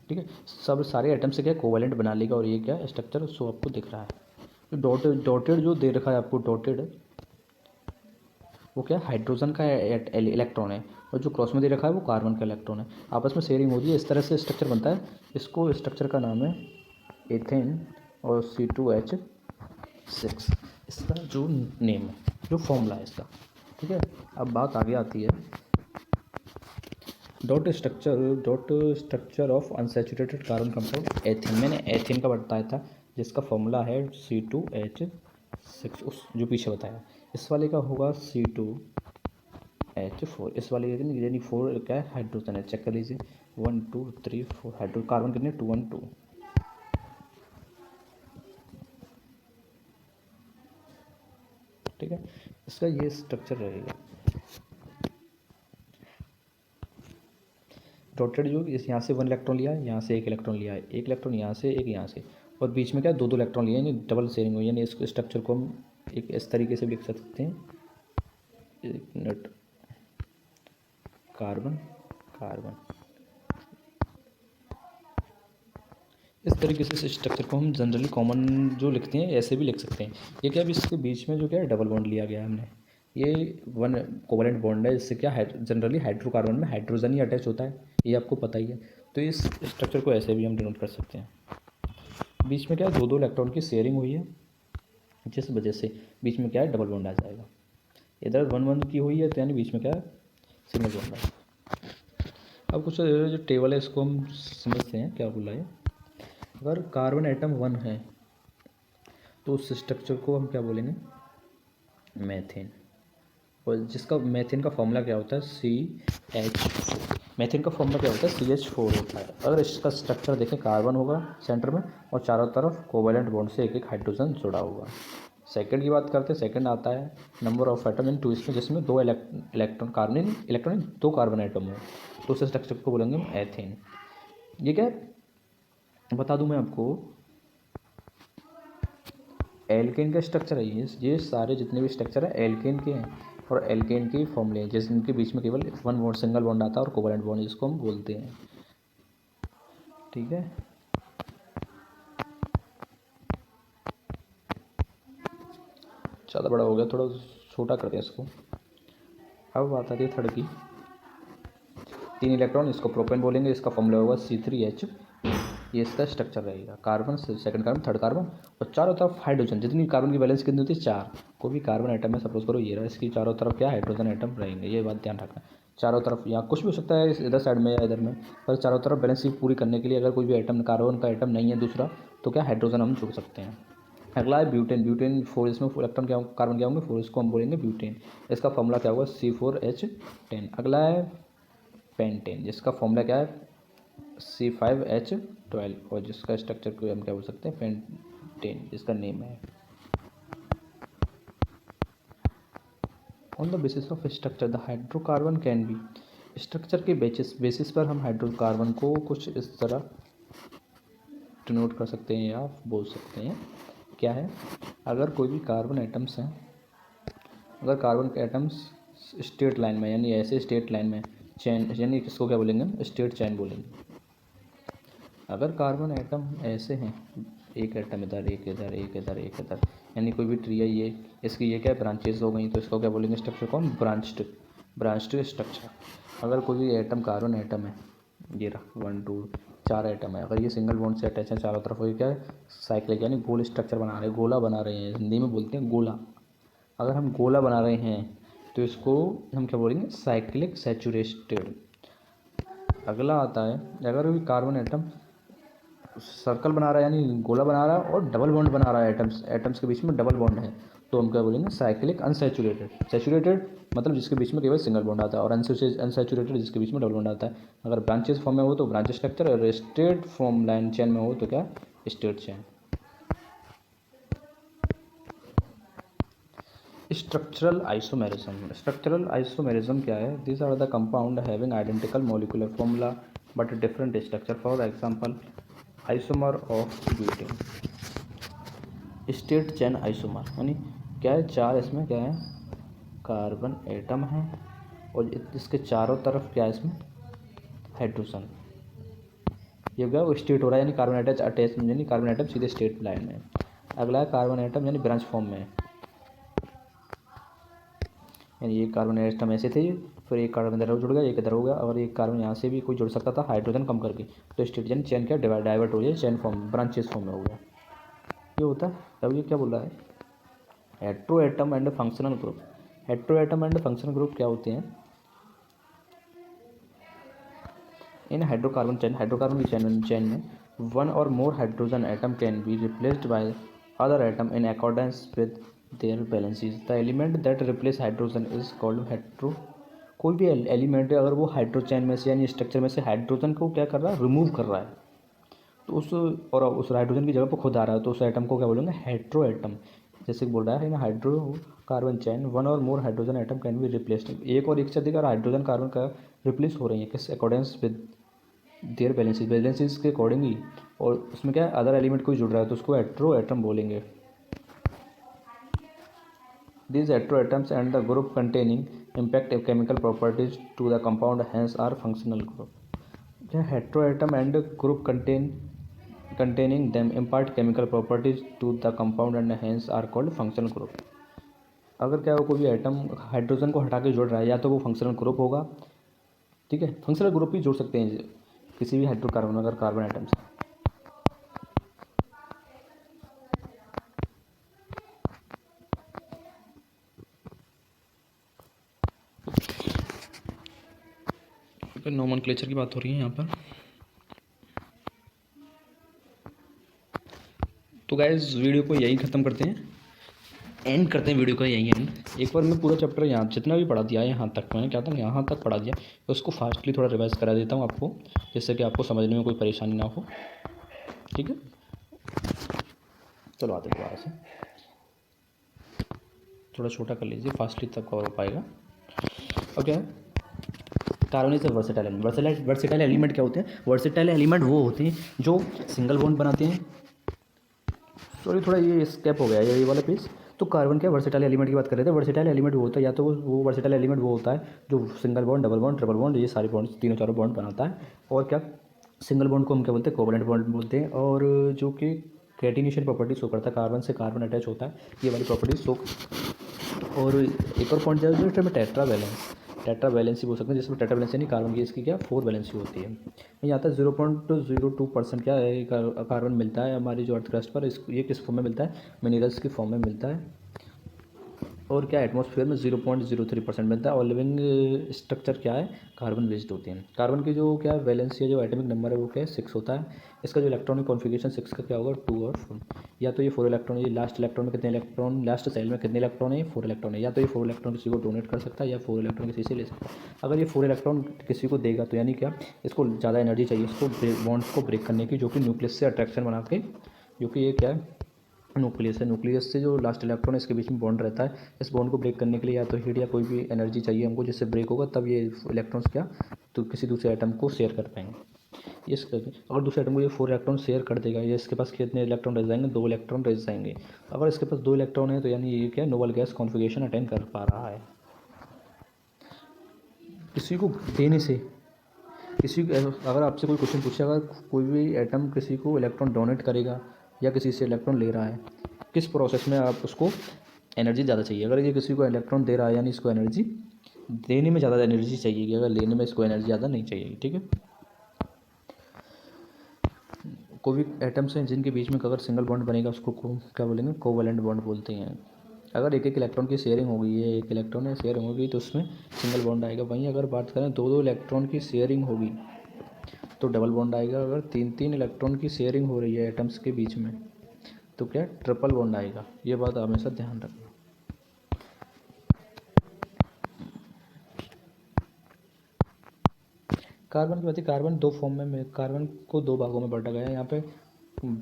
ठीक है, सब सारे एटम से क्या कोवलेंट बना लेगा और ये क्या स्ट्रक्चर सो आपको दिख रहा है। डॉटेड जो दे रखा है आपको, डॉटेड वो क्या हाइड्रोजन का इलेक्ट्रॉन है, और जो क्रॉस में दे रखा है वो कार्बन का इलेक्ट्रॉन है। आपस में शेयरिंग होती है, इस तरह से स्ट्रक्चर बनता है। इसको स्ट्रक्चर का नाम है एथेन और C2H6, इसका जो नेम है, जो फॉर्मूला है इसका। ठीक है, अब बात आगे आती है dot structure of unsaturated carbon compound ethane. मैंने एथेन का बताया था, जिसका फॉर्मूला है C2H6, उस जो पीछे बताया। इस वाले का होगा C2H4। इस वाले यानी 4 क्या है हाइड्रोजन है, चेक कर लीजिए 1 2 3 4 हाइड्रो, कार्बन कितने 2 1 2। ठीक है, इसका ये स्ट्रक्चर रहेगा। डॉटेड जो इस यहाँ से 1 इलेक्ट्रॉन लिया है, यहाँ से 1 इलेक्ट्रॉन लिया है, 1 इलेक्ट्रॉन यहाँ से, 1 यहाँ से, और बीच में क्या 2 2 इलेक्ट्रॉन लिए, यानी डबल शेयरिंग हुई। यानी इस स्ट्रक्चर को हम एक इस तरीके से भी लिख सकते हैं, एक मिनट, कार्बन कार्बन। इस तरीके से इस स्ट्रक्चर को हम जनरली कॉमन जो लिखते हैं ऐसे भी लिख सकते हैं। ये क्या, अभी इसके बीच में जो क्या है डबल बॉन्ड लिया गया है हमने, ये 1 कोवलेंट बॉन्ड है। इससे क्या है, जनरली हाइड्रोकार्बन में हाइड्रोजन ही अटैच होता है, ये आपको पता ही है। तो इस स्ट्रक्चर को ऐसे भी हम डिनोट कर सकते हैं। बीच में क्या है 2 2 इलेक्ट्रॉन की शेयरिंग हुई है, जिस वजह से बीच में क्या है डबल बॉन्ड आ जाएगा। इधर 1 1 की हुई है, तो यानी बीच में क्या है सिंगल बॉन्ड है। अब कुछ जो टेबल है इसको हम समझते हैं क्या बोला है। अगर कार्बन एटम 1 है तो उस स्ट्रक्चर को हम क्या बोलेंगे, मैथेन। और जिसका मैथेन का फॉर्मूला क्या होता है, CH4। मैथेन का फॉर्मूला क्या होता है, CH4 होता है। अगर इसका स्ट्रक्चर देखें, कार्बन होगा सेंटर में और चारों तरफ कोवलेंट बॉन्ड से एक एक हाइड्रोजन जुड़ा होगा। सेकंड की बात करते हैं, सेकंड आता है नंबर ऑफ एटम इन 2, इसमें जिसमें 2 इलेक्ट्रॉन कार्बन 2 कार्बन एटम हो, तो उस स्ट्रक्चर को बोलेंगे हम एथेन। ये क्या बता दूं मैं आपको, एल्केन का स्ट्रक्चर है ये सारे जितने भी स्ट्रक्चर है एल्केन के हैं, और एल्केन के फॉर्मूले हैं जिनके बीच में केवल 1 बॉन्ड सिंगल बॉन्ड आता है और कोवलेंट बॉन्ड जिसको हम बोलते हैं। ठीक है, ज़्यादा बड़ा हो गया, थोड़ा छोटा करते हैं इसको। अब बात आती है थर्ड की, 3 इलेक्ट्रॉन, इसको प्रोपेन बोलेंगे, इसका फॉर्मूला होगा C3H। ये इसका स्ट्रक्चर रहेगा, carbon second carbon third carbon, और चारों तरफ हाइड्रोजन। जितनी कार्बन की बैलेंस कितनी होती है 4। कोई भी कार्बन आइटम है, सपोज करो ये रहा, इसकी चारों तरफ क्या हाइड्रोजन आइटम रहेंगे, ये बात ध्यान रखना। चारों तरफ या कुछ भी हो सकता है, इधर साइड में या इधर में, पर चारों तरफ बैलेंस पूरी करने के लिए अगर कोई भी आइटम कार्बन का आइटम नहीं है दूसरा, तो क्या हाइड्रोजन हम जोड़ सकते हैं। अगला है ब्यूटेन। ब्यूटेन 4, इसमें इलेक्ट्रॉन क्या कार्बन क्या होंगे 4, इसको हम बोलेंगे ब्यूटेन। इसका फॉर्मूला क्या होगा C4H10। अगला है पेंटेन, जिसका फॉर्मूला क्या है C5H12, और जिसका स्ट्रक्चर को हम क्या बोल सकते हैं पेंटेन, जिसका नेम है। On the basis of structure the hydrocarbon can be, structure के बेसिस पर हम हाइड्रोकार्बन को कुछ इस तरह डिनोट कर सकते हैं या बोल सकते हैं। क्या है, अगर कोई भी कार्बन एटम्स हैं, अगर कार्बन के एटम्स स्ट्रेट लाइन में, यानी ऐसे स्ट्रेट लाइन में चैन, यानी किसको क्या बोलेंगे, स्ट्रेट चैन बोलेंगे। अगर कार्बन एटम ऐसे हैं, एक एटम इधर, एक इधर, एक इधर, एक इधर, यानी कोई भी ट्री है, ये इसकी ये क्या ब्रांचेस हो गई, तो इसको क्या बोलेंगे, स्ट्रक्चर कौन, ब्रांच्ड स्ट्रक्चर। अगर कोई भी एटम कार्बन एटम है, ये रहा 1 2 4 एटम है, अगर ये सिंगल बॉन्ड से अटैच है चारों तरफ, ये क्या है, साइक्लिक, यानी गोल स्ट्रक्चर बना रहे हैं, गोला बना रहे हैं, हिंदी में बोलते हैं गोला। अगर हम गोला बना रहे हैं तो इसको हम क्या बोलेंगे, साइक्लिक सैचुरेटेड। अगला आता है, अगर भी कार्बन एटम सर्कल बना रहा है, यानी गोला बना रहा है और डबल बॉन्ड बना रहा है, एटम्स के बीच में डबल बॉन्ड है, तो हम क्या बोलेंगे, साइक्लिक अनसैचुरेटेड। सैचुरेटेड मतलब जिसके बीच में केवल सिंगल बॉन्ड आता है, और अनसैचुरेटेड जिसके बीच में डबल बॉन्ड आता है। अगर ब्रांचेस फॉर्म में हो तो ब्रांच स्ट्रक्चर, और स्ट्रेट फॉर्म लाइन चेन में हो तो क्या, स्ट्रेट चेन। स्ट्रक्चरल आइसोमेरिज्म क्या है, this are the compound having identical molecular formula but different structure, for example isomer of butane. Straight chain isomer यानी क्या है, चार इसमें क्या है, कार्बन एटम है, और इसके चारों तरफ क्या है, इसमें हाइड्रोजन। ये क्या, वो स्ट्रेट हो रहा है, यानी कार्बन एटम अटैच, यानी कार्बन एटम सीधे स्ट्रेट लाइन में। अगला है कार्बन एटम यानी ब्रांच फॉर्म में, यानी ये कार्बन एटम ऐसे थे, फिर एक कार्बन इधर जुड़ गया, एक इधर हो गया, और एक कार्बन यहाँ से भी कोई जुड़ सकता था हाइड्रोजन कम करके, तो स्ट्रेट यानी चेन क्या डाइवर्ट हो जाए, चेन फॉर्म, ब्रांचेस फॉर्म में हो गया, ये होता है। अब ये क्या बोल रहा है, hetero atom and functional group. Hetero atom and functional group क्या होते हैं, इन हाइड्रोकार्बन की चेन में वन और more hydrogen atom can be replaced by other atom in accordance with their balances. The element that replace hydrogen is called hetero. कोई भी element है, अगर वो हाइड्रो चेन में से यानी स्ट्रक्चर में से हाइड्रोजन को क्या कर रहा है, रिमूव कर रहा है, तो उस हाइड्रोजन की जगह पर खुद आ रहा है, तो उस एटम को क्या बोलेंगे, हेट्रो एटम। जैसे बोल रहा है ना, हाइड्रो कार्बन चेन वन और more hydrogen atom can be replaced, एक और एक से अधिक हाइड्रोजन कार्बन का रिप्लेस हो रही है, किस अकॉर्डेंस विद देयर बैलेंसेस के अकॉर्डिंगली, और उसमें क्या है, अदर एलिमेंट कोई जुड़ रहा है, तो उसको हेट्रो एटम बोलेंगे। These heteroatoms and the group containing impact chemical properties to the compound, hence are functional group. The heteroatom and group containing them impart chemical properties to the compound and hence are called functional group. अगर क्या हो, कोई भी atom hydrogen को हटा के जोड़ रहा है, या तो वो फंक्शनल ग्रुप होगा, ठीक है, फंक्शनल ग्रुप भी जोड़ सकते हैं किसी भी हाइड्रोकार्बन, अगर कार्बन एटम्स। नोमेनक्लेचर की बात हो रही है यहाँ पर। तो गाइस वीडियो को यही ख़त्म करते हैं, एंड करते हैं वीडियो का यही एंड। एक बार मैं पूरा चैप्टर यहाँ जितना भी पढ़ा दिया यहाँ तक, मैंने क्या था यहाँ तक पढ़ा दिया, तो उसको फास्टली थोड़ा रिवाइज करा देता हूँ आपको, जिससे कि आपको समझने में कोई परेशानी ना हो, ठीक है। चलो आते दोबारा से, थोड़ा छोटा कर लीजिए, फास्टली तक कवर हो पाएगा। Okay, carbon is versatile element. Versatile element क्या होते हैं, वर्सेटाइल एलिमेंट वो होते हैं जो सिंगल बॉन्ड बनाते हैं। सॉरी थोड़ा ये स्केप हो गया ये वाला पेज। तो कार्बन क्या, वर्सेटाइल एलिमेंट की बात कर रहे थे। वर्सेटाइल एलिमेंट वो होता है, या तो वो वर्सेटाइल एलिमेंट वो होता है जो single bond, double bond, triple bond, ये सारे बॉन्ड, तीनों चारों बॉन्ड बनाता है। और क्या, सिंगल बॉन्ड को हम क्या बोलते हैं, कोवलेंट बॉन्ड बोलते हैं, और जो कि कैटिनेशन प्रॉपर्टी शो करता है, कार्बन से कार्बन अटैच होता है, ये वाली प्रॉपर्टी शो। और एक और पॉइंट जो है इसमें टेट्रा वैलेंसी बोल सकते हैं, जिसमें टेट्रा वैलेंसी नहीं, कार्बन की इसकी क्या 4 वैलेंसी होती है। यहाँ आता है 0.02% क्या है, कार्बन मिलता है हमारी जो अर्थ क्रस्ट पर, ये किस फॉर्म में मिलता है, मिनरल्स की फॉर्म में मिलता है। और क्या, एटमॉस्फेयर में 0.03% मिलता है। और लिविंग स्ट्रक्चर क्या है, कार्बन बेस्ड होते हैं। कार्बन की जो क्या वैलेंसी है, जो एटॉमिक नंबर है वो क्या है, 6 होता है। इसका जो इलेक्ट्रॉनिक कॉन्फ़िगरेशन 6 का क्या होगा, 2 और 4। या तो ये 4 इलेक्ट्रॉन, ये लास्ट इलेक्ट्रॉन में कितने इलेक्ट्रॉन, लास्ट सेल में कितने इलेक्ट्रॉन है, 4 इलेक्ट्रॉन है। या तो ये 4 इलेक्ट्रॉन किसी को डोनेट कर सकता है, या 4 इलेक्ट्रॉन किसी से ले सकता है। अगर ये 4 इलेक्ट्रॉन किसी को देगा तो यानी क्या, इसको ज़्यादा एनर्जी चाहिए, इसको बॉन्ड्स को ब्रेक करने की, जो कि न्यूक्लियस से अट्रैक्शन बना के, जो कि ये क्या है, न्यूक्लियस है। न्यूक्लियस से जो लास्ट इलेक्ट्रॉन है इसके बीच में बॉन्ड रहता है। इस बॉन्ड को ब्रेक करने के लिए या तो हीट या कोई भी एनर्जी चाहिए हमको, जिससे ब्रेक होगा तब ये इलेक्ट्रॉन्स क्या तो किसी दूसरे एटम को शेयर कर पाएंगे। इस अगर दूसरे एटम को ये 4 इलेक्ट्रॉन शेयर कर देगा, या इसके पास कितने इलेक्ट्रॉन रह जाएंगे, 2 इलेक्ट्रॉन रह जाएंगे। अगर इसके पास 2 इलेक्ट्रॉन है तो यानी ये क्या नोबल गैस कॉन्फिगरेशन अटेंड कर पा रहा है। किसी को देने से अगर आपसे कोई क्वेश्चन पूछे, अगर कोई भी एटम किसी को इलेक्ट्रॉन डोनेट करेगा या किसी से इलेक्ट्रॉन ले रहा है, किस प्रोसेस में आप उसको एनर्जी ज़्यादा चाहिए। अगर ये किसी को इलेक्ट्रॉन दे रहा है यानी इसको एनर्जी देने में ज़्यादा एनर्जी चाहिए, अगर लेने में इसको एनर्जी ज़्यादा नहीं चाहिए। ठीक है। कोई भी एटम्स हैं जिनके बीच में अगर सिंगल बॉन्ड बनेगा उसको क्या बोलेंगे, कोवैलेंट बॉन्ड बोलते हैं। अगर एक एक इलेक्ट्रॉन की शेयरिंग होगी, ये एक इलेक्ट्रॉन है शेयरिंग होगी तो उसमें सिंगल बॉन्ड आएगा। वहीं अगर बात करें 2 इलेक्ट्रॉन की शेयरिंग होगी तो डबल बॉन्ड आएगा। अगर 3 इलेक्ट्रॉन की शेयरिंग हो रही है एटम्स के बीच में तो क्या ट्रिपल बॉन्ड आएगा। ये बात हमेशा ध्यान रखना। कार्बन की बात है, कार्बन 2 फॉर्म में, कार्बन को 2 भागों में बांटा गया है। यहाँ पे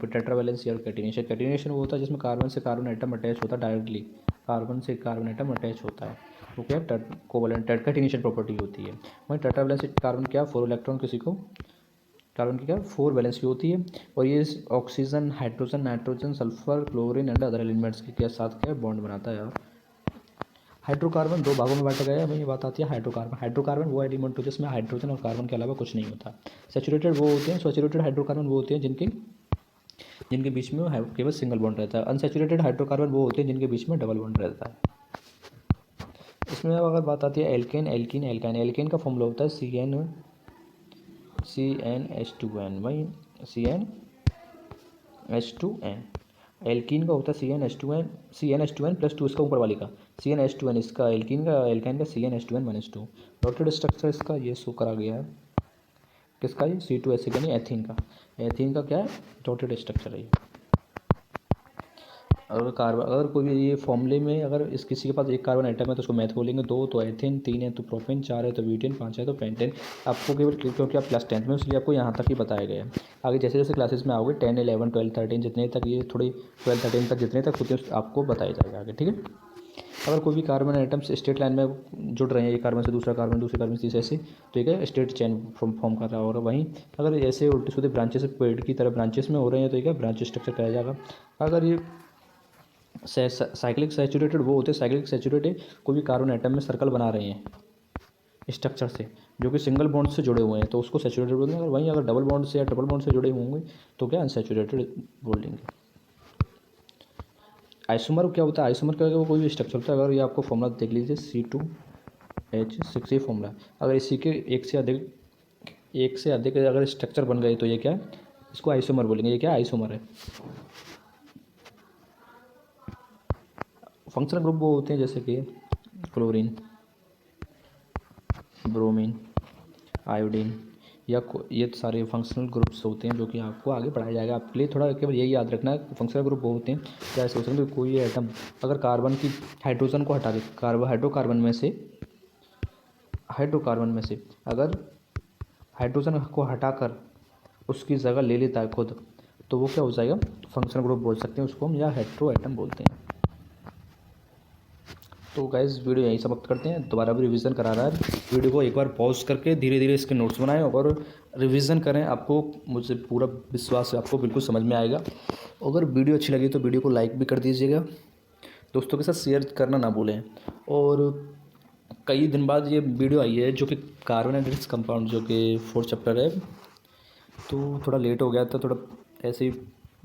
टेट्रावैलेंसी और कैटिनेशन। कैटिनेशन वो होता है जिसमें कार्बन से कार्बन एटम अटैच होता है डायरेक्टली, कार्बन से कार्बन एटम अटैच होता है, वो क्या कोवैलेंट कैटिनेशन प्रॉपर्टी होती है। वहीं टेट्रावैलेंसी कार्बन क्या 4 इलेक्ट्रॉन किसी को, कार्बन की क्या 4 वैलेंसी होती है और ये oxygen, hydrogen, nitrogen, sulphur, chlorine and other elements के साथ क्या बॉन्ड बनाता है। हाइड्रोकार्बन 2 भागों में बांटा गया है। वही बात आती है हाइड्रोकार्बन। हाइड्रोकार्बन वो एलिमेंट होते हैं जिसमें हाइड्रोजन और कार्बन के अलावा कुछ नहीं होता। सैचुरेटेड वो होते हैं, सैचुरेटेड हाइड्रोकार्बन वो होते हैं जिनके बीच में केवल सिंगल बॉन्ड रहता है। अनसैचुरेटेड हाइड्रोकार्बन वो होते हैं जिनके बीच में डबल बॉन्ड रहता है। इसमें अगर बात आती है एल्केन, एल्कीन, एल्काइन। एल्केन का फॉर्मूला होता है CnH2n, वही CnH2n। एल्कीन का होता है CnH2n प्लस 2 इसका ऊपर वाले का CnH2n, इसका एल्कीन का, एल्काइन का CnH2n-2। डॉटेड स्ट्रक्चर इसका ये शो करा गया है। किसका ये C2H6 यानी एथीन का। एथीन का क्या है डॉटेड स्ट्रक्चर है ये। अगर कोई भी ये फॉर्मूले में अगर इस किसी के पास एक कार्बन आइटम है तो उसको मैथ बोलेंगे, 2 तो एथेन, 3 है तो प्रोपेन, 4 है तो ब्यूटेन, 5 है तो पेंटेन। आपको केवल क्योंकि आप क्लास 10th में इसलिए आपको यहाँ तक ही बताया गया है। आगे जैसे जैसे क्लासेस में आओगे 10, 11, 12, 13 जितने तक ये थोड़ी 12, 13 तक जितने तक होते हैं आपको बताया जाएगा आगे। ठीक है। अगर कोई भी कार्बन आइटम्स स्ट्रेट लाइन में जुड़ रहे हैं, एक कार्बन से दूसरा कार्बन, दूसरे कार्बन से तीसरे, ऐसे तो ये स्ट्रेट चेन फॉर्म कर रहा होगा। वहीं अगर ऐसे उल्टे सीधे ब्रांचेस पेड़ की तरह ब्रांचेस में हो रहे हैं तो ये ब्रांच स्ट्रक्चर कहा जाएगा। अगर ये साइक्लिक सैचुरेटेड वो होते हैं, साइक्लिक सैचुरेटेड कोई भी कार्बन आइटम में सर्कल बना रहे हैं स्ट्रक्चर से जो कि सिंगल बॉन्ड से जुड़े हुए हैं तो उसको सैचुरेटेड बोलते हैं। वहीं अगर डबल बॉन्ड से या ट्रिपल बॉन्ड से जुड़े होंगे तो क्या अनसैचुरेटेड बोल देंगे। आइसोमर क्या होता है, आइसोमर का कोई भी स्ट्रक्चर होता है। अगर ये आपको फॉर्मूला देख लीजिए C2H6 ये फॉर्मूला। अगर इसी के एक से अधिक अगर स्ट्रक्चर बन गए तो ये क्या है, इसको आइसोमर बोलेंगे। ये क्या आइसोमर है। फंक्शनल ग्रुप वो होते हैं जैसे कि क्लोरीन, ब्रोमीन, आयोडीन, या ये सारे फंक्शनल ग्रुप्स होते हैं जो कि आपको आगे पढ़ाया जाएगा। आपके लिए थोड़ा केवल यही याद रखना है फंक्शनल ग्रुप वो होते हैं क्या ऐसे होते हैं कि कोई एटम अगर कार्बन की हाइड्रोजन को हटा के हाइड्रोकार्बन में से अगर हाइड्रोजन को हटाकर उसकी जगह ले लेता है खुद तो वो क्या हो जाएगा फंक्शनल ग्रुप बोल सकते हैं उसको हम, या हेट्रो एटम बोलते हैं। तो गाइस वीडियो यहीं समाप्त करते हैं। दोबारा भी रिवीजन करा रहा है, वीडियो को एक बार पॉज करके धीरे धीरे इसके नोट्स बनाएं और रिवीजन करें। आपको मुझे पूरा विश्वास है आपको बिल्कुल समझ में आएगा। अगर वीडियो अच्छी लगी तो वीडियो को लाइक भी कर दीजिएगा, दोस्तों के साथ शेयर करना ना भूलें। और कई दिन बाद ये वीडियो आई है जो कि कार्बन एंड इट्स कंपाउंड जो कि 4th चैप्टर है, तो थोड़ा लेट हो गया था, थोड़ा ऐसे ही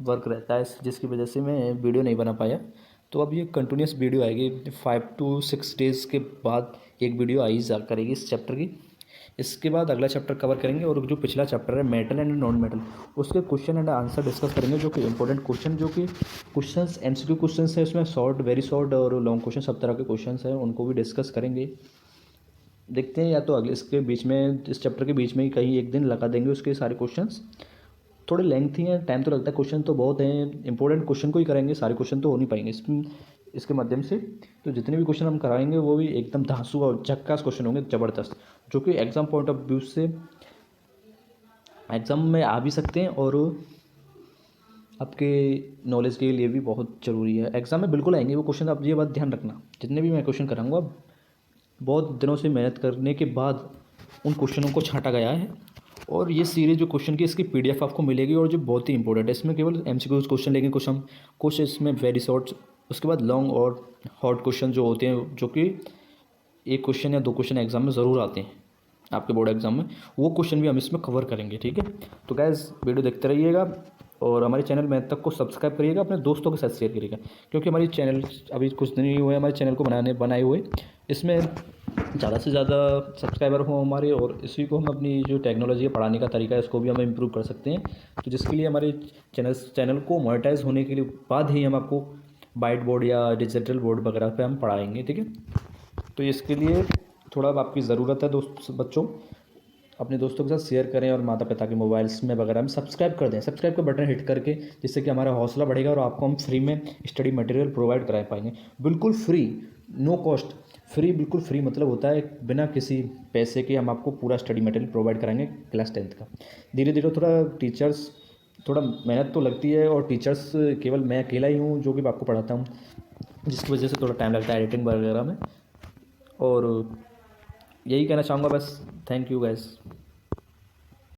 वर्क रहता है जिसकी वजह से मैं वीडियो नहीं बना पाया। तो अब ये कंटिन्यूस वीडियो आएगी 5 to 6 डेज़ के बाद एक वीडियो आई जा करेगी इस चैप्टर की। इसके बाद अगला चैप्टर कवर करेंगे और जो पिछला चैप्टर है मेटल एंड नॉन मेटल उसके क्वेश्चन एंड आंसर डिस्कस करेंगे, जो कि इंपॉर्टेंट क्वेश्चन जो कि क्वेश्चंस MCQ क्वेश्चंस है, उसमें शॉर्ट, वेरी शॉर्ट और लॉन्ग क्वेश्चन सब तरह के क्वेश्चंस हैं, उनको भी डिस्कस करेंगे। देखते हैं या तो अगले इसके बीच में इस चैप्टर के बीच में ही कहीं एक दिन लगा देंगे उसके सारे क्वेश्चंस। थोड़े लेंथी हैं, टाइम तो लगता है, क्वेश्चन तो बहुत हैं, इंपॉर्टेंट क्वेश्चन को ही करेंगे, सारे क्वेश्चन तो हो नहीं पाएंगे इसके माध्यम से। तो जितने भी क्वेश्चन हम कराएंगे वो भी एकदम धांसू और झक्कास क्वेश्चन होंगे ज़बरदस्त, जो कि एग्ज़ाम पॉइंट ऑफ व्यू से एग्ज़ाम में आ भी सकते हैं और आपके नॉलेज के लिए भी बहुत ज़रूरी है। एग्ज़ाम में बिल्कुल आएंगे वो क्वेश्चन, आप ये बात ध्यान रखना। जितने भी मैं क्वेश्चन कराऊंगा बहुत दिनों से मेहनत करने के बाद उन क्वेश्चनों को छांटा गया है, और ये सीरीज जो क्वेश्चन की इसकी पीडीएफ आपको मिलेगी, और जो बहुत ही इंपॉर्टेंट है, इसमें केवल एमसीक्यूज क्वेश्चन लेंगे कुछ इसमें वेरी शॉर्ट, उसके बाद लॉन्ग और हॉट क्वेश्चन जो होते हैं, जो कि एक क्वेश्चन या दो क्वेश्चन एग्जाम में ज़रूर आते हैं आपके बोर्ड एग्जाम में, वो क्वेश्चन भी हम इसमें कवर करेंगे। ठीक है, तो गाइस वीडियो देखते रहिएगा और हमारे चैनल मैथ तक को सब्सक्राइब करिएगा, अपने दोस्तों के साथ शेयर करिएगा, क्योंकि हमारी चैनल अभी कुछ दिन ही हुए हमारे चैनल को बनाए हुए, इसमें ज़्यादा से ज़्यादा सब्सक्राइबर हो हमारे, और इसी को हम अपनी जो टेक्नोलॉजी है पढ़ाने का तरीका है इसको भी हम इम्प्रूव कर सकते हैं। तो जिसके लिए हमारे चैनल को मोनेटाइज होने के लिए बाद ही हम आपको वाइट बोर्ड या डिजिटल बोर्ड वगैरह पे हम पढ़ाएंगे। ठीक है, तो इसके लिए थोड़ा आपकी ज़रूरत है दोस्त बच्चों, अपने दोस्तों के साथ शेयर करें और माता पिता के मोबाइल्स में वगैरह में सब्सक्राइब कर दें, सब्सक्राइब का बटन हिट करके, जिससे कि हमारा हौसला बढ़ेगा और आपको हम फ्री में स्टडी मटेरियल प्रोवाइड करा पाएंगे, बिल्कुल फ्री, नो कॉस्ट, फ्री, बिल्कुल फ्री मतलब होता है बिना किसी पैसे के हम आपको पूरा स्टडी मटेरियल प्रोवाइड कराएंगे क्लास 10th का। धीरे धीरे थोड़ा मेहनत तो लगती है, और टीचर्स केवल मैं अकेला ही हूँ जो कि आपको पढ़ाता हूँ, जिसकी वजह से थोड़ा टाइम लगता है एडिटिंग वगैरह में, और यही कहना चाहूँगा बस। Thank you guys.